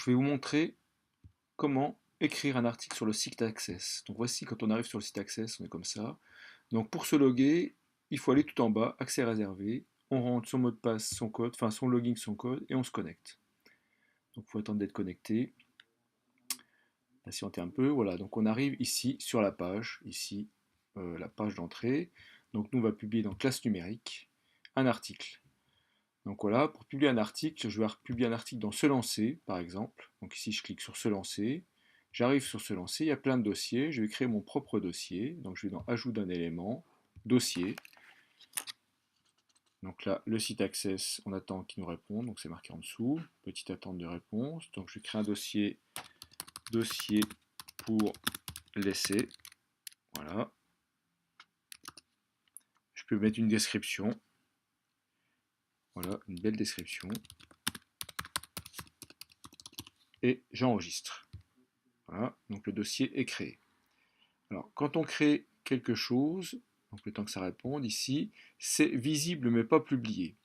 je vais vous montrer comment écrire un article sur le site Access. Donc voici quand on arrive sur le site Access, on est comme ça. Donc pour se loguer, il faut aller tout en bas, accès réservé, on rentre son mot de passe, son code, enfin son login, son code, et on se connecte. Donc il faut attendre d'être connecté, patienter un peu, voilà. Donc on arrive ici sur la page, ici, la page d'entrée. Donc nous on va publier dans classe numérique un article. Donc voilà, pour publier un article, je vais publier un article dans Se lancer, par exemple. Donc ici, je clique sur Se lancer. J'arrive sur Se lancer, il y a plein de dossiers. Je vais créer mon propre dossier. Donc je vais dans Ajout d'un élément, Dossier. Donc là, le site Access, on attend qu'il nous réponde. Donc c'est marqué en dessous, petite attente de réponse. Donc je crée un dossier, Dossier pour l'essai. Voilà. Je peux mettre une description. Voilà, une belle description. Et j'enregistre. Voilà, donc le dossier est créé. Alors, quand on crée quelque chose, donc le temps que ça réponde ici, c'est visible mais pas publié.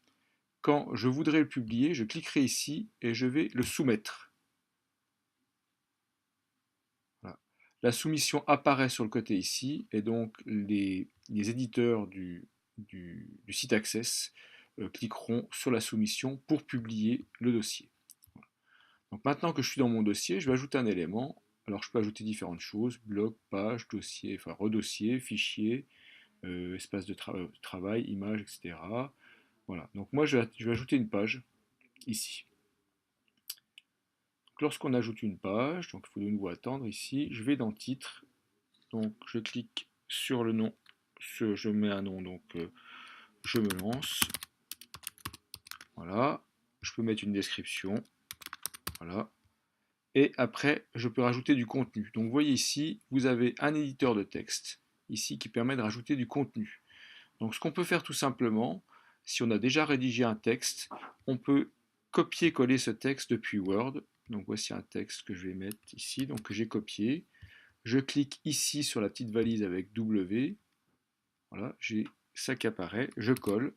Quand je voudrais le publier, je cliquerai ici et je vais le soumettre. Voilà. La soumission apparaît sur le côté ici et donc les éditeurs du site Access cliqueront sur la soumission pour publier le dossier. Voilà. Donc maintenant que je suis dans mon dossier, je vais ajouter un élément. Alors je peux ajouter différentes choses, blog, page, dossier, enfin redossier, fichier, espace de travail, image, etc. Voilà, donc moi je vais ajouter une page ici. Lorsqu'on ajoute une page, donc il faut de nouveau attendre ici, je vais dans titre, donc je clique sur le nom, je mets un nom, donc je me lance, voilà, je peux mettre une description, voilà, et après je peux rajouter du contenu. Donc vous voyez ici, vous avez un éditeur de texte, ici qui permet de rajouter du contenu. Donc ce qu'on peut faire tout simplement, si on a déjà rédigé un texte, on peut copier-coller ce texte depuis Word. Donc voici un texte que je vais mettre ici, donc que j'ai copié. Je clique ici sur la petite valise avec W. Voilà, j'ai ça qui apparaît, je colle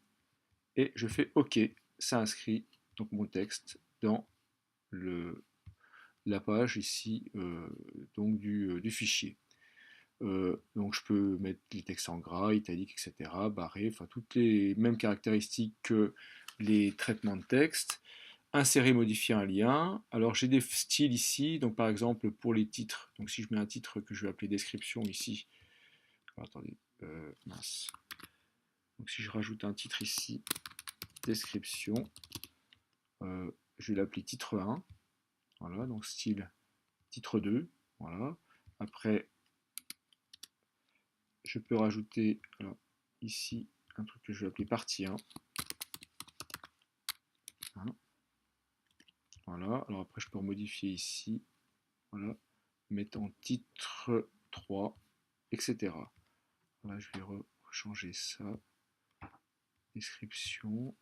et je fais OK. Ça inscrit donc mon texte dans la page ici donc du fichier. Donc je peux mettre les textes en gras, italique, etc., barré, enfin toutes les mêmes caractéristiques que les traitements de texte. Insérer, modifier un lien. Alors j'ai des styles ici, donc par exemple pour les titres, donc si je mets un titre que je vais appeler description ici, alors, attendez, mince. Donc si je rajoute un titre ici, description, je vais l'appeler titre 1, voilà, donc style titre 2, voilà. Après je peux rajouter alors, ici un truc que je vais appeler partie 1. Hein, voilà, alors après je peux modifier ici, voilà, mettre en titre 3, etc. Là je vais changer ça. Description.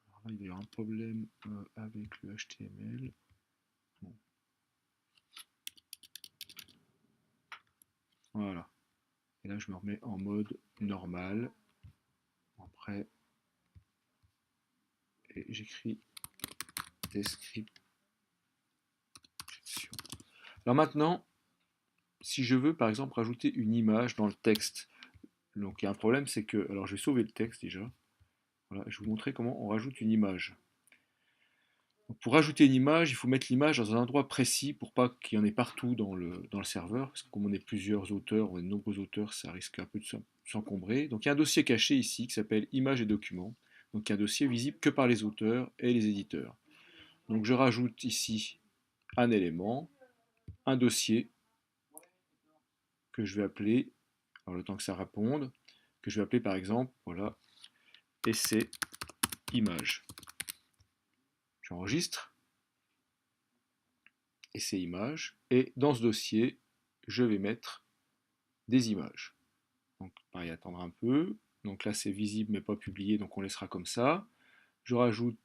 Alors là, il va y avoir un problème avec le HTML. Bon. Voilà. Et là je me remets en mode normal. Après, et j'écris description. Alors maintenant, si je veux par exemple rajouter une image dans le texte, donc il y a un problème, c'est que, alors je vais sauver le texte déjà, voilà, je vais vous montrer comment on rajoute une image. Donc pour rajouter une image, il faut mettre l'image dans un endroit précis pour pas qu'il y en ait partout dans le serveur, parce que comme on est plusieurs auteurs, on est de nombreux auteurs, ça risque un peu de s'encombrer. Donc il y a un dossier caché ici qui s'appelle images et documents, donc il y a un dossier visible que par les auteurs et les éditeurs. Donc je rajoute ici un élément, un dossier que je vais appeler, alors le temps que ça réponde, que je vais appeler par exemple, voilà, essai image. J'enregistre, essai image, et dans ce dossier, je vais mettre des images. Donc pareil, attendre un peu. Donc là c'est visible mais pas publié, donc on laissera comme ça. Je rajoute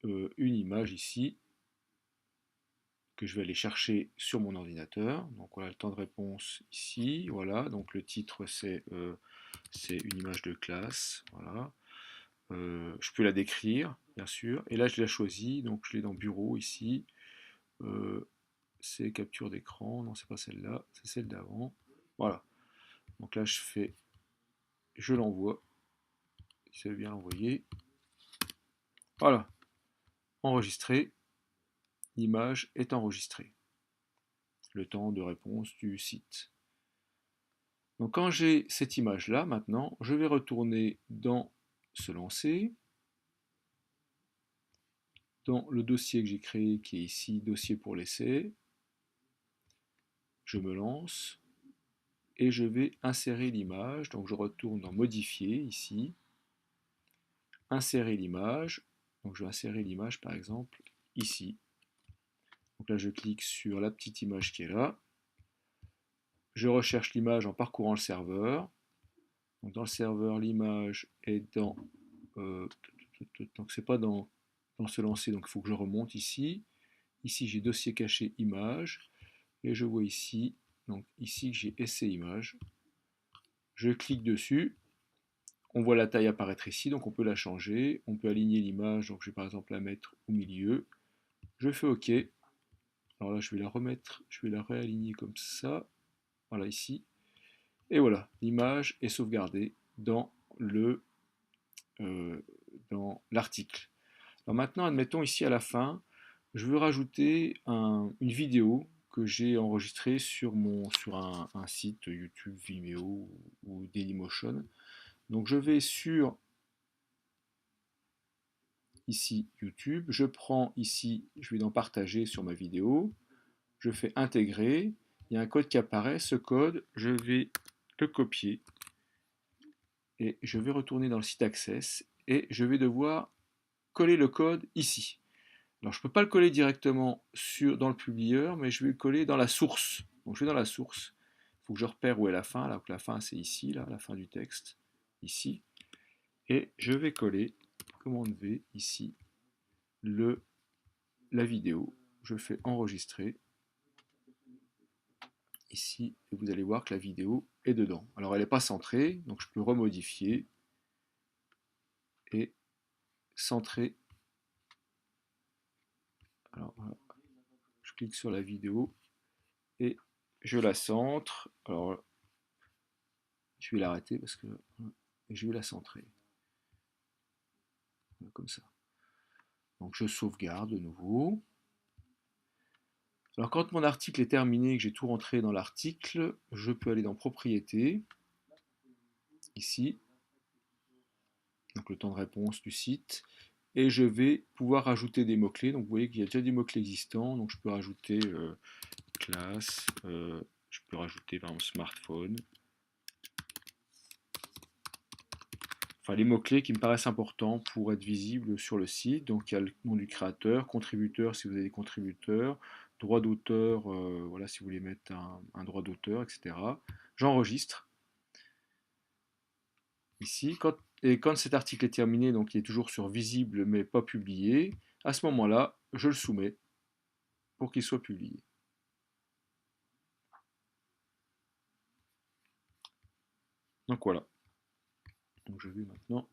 une image ici que je vais aller chercher sur mon ordinateur. Donc voilà le temps de réponse ici. Voilà, donc le titre c'est une image de classe. Voilà. Je peux la décrire. bien sûr. Et là, je l'ai choisi, donc je l'ai dans Bureau ici. C'est capture d'écran, non, c'est pas celle-là, c'est celle d'avant. Voilà. Donc là, je l'envoie. Si ça veut bien l'envoyer. Voilà. Enregistré. L'image est enregistrée. Le temps de réponse du site. Donc quand j'ai cette image-là, maintenant, je vais retourner dans Se lancer, dans le dossier que j'ai créé, qui est ici, dossier pour l'essai. Je me lance et je vais insérer l'image. Donc je retourne dans Modifier, ici, insérer l'image. Donc je vais insérer l'image, par exemple, ici. Donc là, je clique sur la petite image qui est là. Je recherche l'image en parcourant le serveur. Donc dans le serveur, l'image est dans... donc c'est pas dans Se lancer, donc il faut que je remonte ici. Ici, j'ai dossier caché image. Et je vois ici, donc ici que j'ai essai image. Je clique dessus. On voit la taille apparaître ici, donc on peut la changer. On peut aligner l'image, donc je vais par exemple la mettre au milieu. Je fais OK. Alors là, je vais la remettre, je vais la réaligner comme ça. Voilà, ici. Et voilà, l'image est sauvegardée euh, dans l'article. Alors maintenant, admettons ici à la fin, je veux rajouter une vidéo que j'ai enregistrée sur un site YouTube, Vimeo ou Dailymotion. Donc je vais sur ici YouTube, je prends ici, je vais dans partager sur ma vidéo, je fais intégrer, il y a un code qui apparaît, ce code, je vais le copier et je vais retourner dans le site Access et je vais devoir coller le code ici. Alors je ne peux pas le coller directement dans le publieur, mais je vais le coller dans la source. Donc je vais dans la source, il faut que je repère où est la fin, alors que la fin c'est ici, là, la fin du texte, ici, et je vais coller, commande V, ici, la vidéo, je fais enregistrer, ici, et vous allez voir que la vidéo est dedans. Alors elle n'est pas centrée, donc je peux remodifier, et centrer, alors voilà, je clique sur la vidéo, et je la centre, alors je vais l'arrêter parce que je vais la centrer, comme ça. Donc je sauvegarde de nouveau. Alors quand mon article est terminé et que j'ai tout rentré dans l'article, je peux aller dans Propriétés, ici, donc le temps de réponse du site, et je vais pouvoir rajouter des mots-clés. Donc vous voyez qu'il y a déjà des mots-clés existants, donc je peux rajouter classe, je peux rajouter par exemple smartphone, enfin les mots-clés qui me paraissent importants pour être visibles sur le site. Donc il y a le nom du créateur, contributeur si vous avez des contributeurs, droit d'auteur, voilà si vous voulez mettre un droit d'auteur, etc. J'enregistre ici. Et quand cet article est terminé, donc il est toujours sur visible mais pas publié, à ce moment-là, je le soumets pour qu'il soit publié. Donc voilà. Donc je vais maintenant